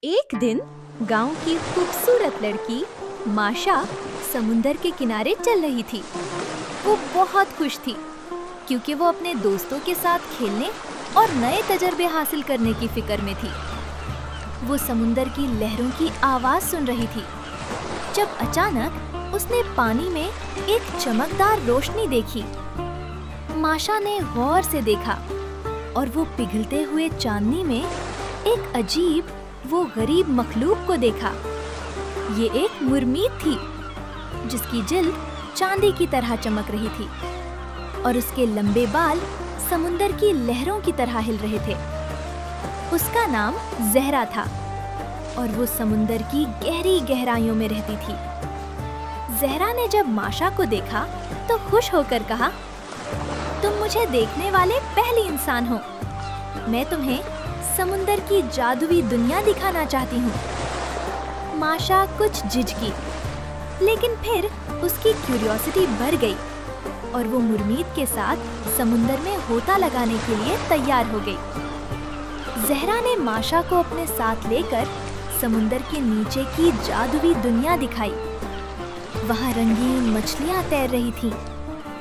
एक दिन गांव की खूबसूरत लड़की माशा समुंदर के किनारे चल रही थी। वो बहुत खुश थी क्योंकि वो अपने दोस्तों के साथ खेलने और नए तजर्बे हासिल करने की फिक्र में थी। वो समुंदर की लहरों की आवाज सुन रही थी जब अचानक उसने पानी में एक चमकदार रोशनी देखी। माशा ने गौर से देखा और वो पिघलते हुए चांदनी में एक अजीब वो गरीब मखलूक को देखा। ये एक मुर्मीद थी जिसकी जिल्द चांदी की तरह चमक रही थी और उसके लंबे बाल समुंदर की लहरों की तरह हिल रहे थे। उसका नाम ज़हरा था और वो समुंदर की गहरी गहराइयों में रहती थी। ज़हरा ने जब माशा को देखा तो खुश होकर कहा, तुम मुझे देखने वाले पहले इंसान हो। मैं तुम्हें समुंदर की जादुई दुनिया दिखाना चाहती हूँ। माशा कुछ झिझकी, लेकिन फिर उसकी क्यूरियोसिटी बढ़ गई और वो मुर्मीद के साथ समुंदर में होता लगाने के लिए तैयार हो गई। ज़हरा ने माशा को अपने साथ लेकर समुंदर के नीचे की जादुई दुनिया दिखाई। वहाँ रंगीन मछलियाँ तैर रही थीं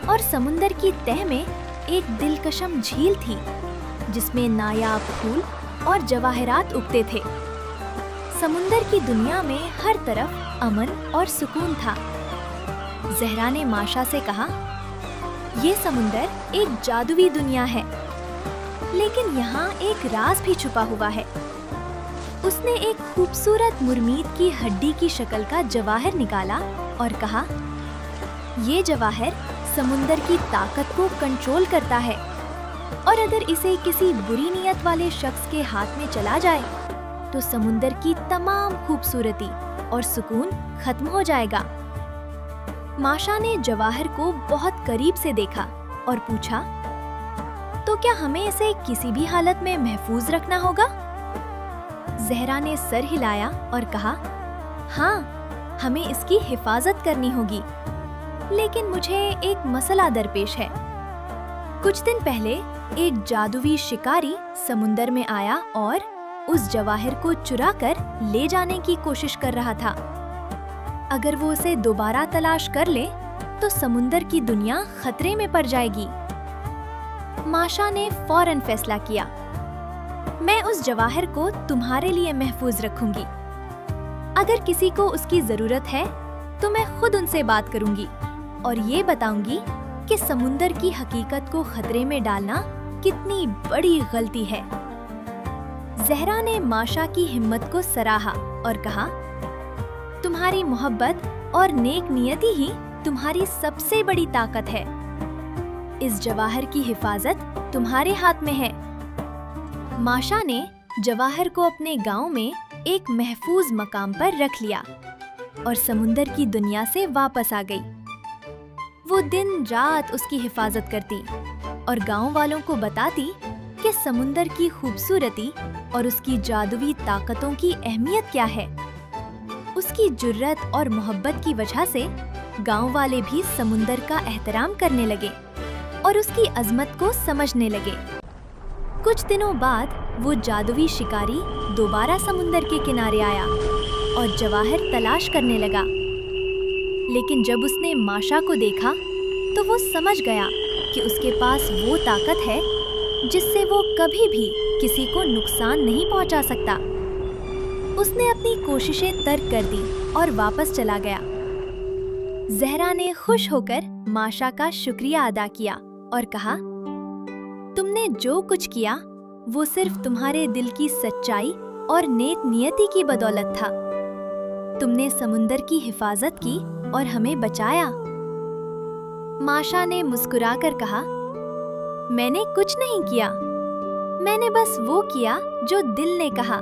और समुंदर की तह में एक दिलकशम झील थी जिसमें नायाब फूल और जवाहरात उगते थे। समुंदर की दुनिया में हर तरफ अमन और सुकून था। ज़हरा ने माशा से कहा, ये समुंदर एक जादुई दुनिया है, लेकिन यहाँ एक राज भी छुपा हुआ है। उसने एक खूबसूरत मुर्मीद की हड्डी की शक्ल का जवाहर निकाला और कहा, ये जवाहर समुंदर की ताकत को कंट्रोल करता है और अगर इसे किसी बुरी नीयत वाले शख्स के हाथ में चला जाए तो समुंदर की तमाम खूबसूरती और सुकून खत्म हो जाएगा। माशा ने जवाहर को बहुत करीब से देखा और पूछा, तो क्या हमें इसे किसी भी हालत में महफूज रखना होगा? ज़हरा ने सर हिलाया और कहा, हाँ, हमें इसकी हिफाजत करनी होगी, लेकिन मुझे एक मसला दरपेश है। कुछ दिन पहले एक जादुई शिकारी समुंदर में आया और उस जवाहर को चुराकर ले जाने की कोशिश कर रहा था। अगर वो उसे दोबारा तलाश कर ले तो समुंदर की दुनिया खतरे में पड़ जाएगी। माशा ने फौरन फैसला किया, मैं उस जवाहर को तुम्हारे लिए महफूज रखूंगी। अगर किसी को उसकी जरूरत है तो मैं खुद उनसे बात करूंगी और ये बताऊंगी कि समुंदर की हकीकत को खतरे में डालना कितनी बड़ी गलती है। ज़हरा ने माशा की हिम्मत को सराहा और कहा, तुम्हारी मोहब्बत और नेक नियति ही तुम्हारी सबसे बड़ी ताकत है। इस जवाहर की हिफाजत तुम्हारे हाथ में है। माशा ने जवाहर को अपने गांव में एक महफूज मकाम पर रख लिया और समुंदर की दुनिया से वापस आ गई। वो दिन रात उसकी हिफाजत करती और गांव वालों को बताती कि समुंदर की खूबसूरती और उसकी जादुई ताकतों की अहमियत क्या है। उसकी जुर्रत और मोहब्बत की वजह से गांव वाले भी समुंदर का एहतराम करने लगे और उसकी अजमत को समझने लगे। कुछ दिनों बाद वो जादुई शिकारी दोबारा समुंदर के किनारे आया और जवाहर तलाश करने लगा। लेकिन जब उसने माशा को देखा तो वो समझ गया कि उसके पास वो ताकत है जिससे वो कभी भी किसी को नुकसान नहीं पहुंचा सकता। उसने अपनी कोशिशें तर्क कर दी और वापस चला गया। ज़हरा ने खुश होकर माशा का शुक्रिया अदा किया और कहा, तुमने जो कुछ किया वो सिर्फ तुम्हारे दिल की सच्चाई और नेक नियति की बदौलत था। तुमने समुंदर की हिफाजत की और हमें बचाया। माशा ने मुस्कुराकर कहा, मैंने कुछ नहीं किया, मैंने बस वो किया जो दिल ने कहा।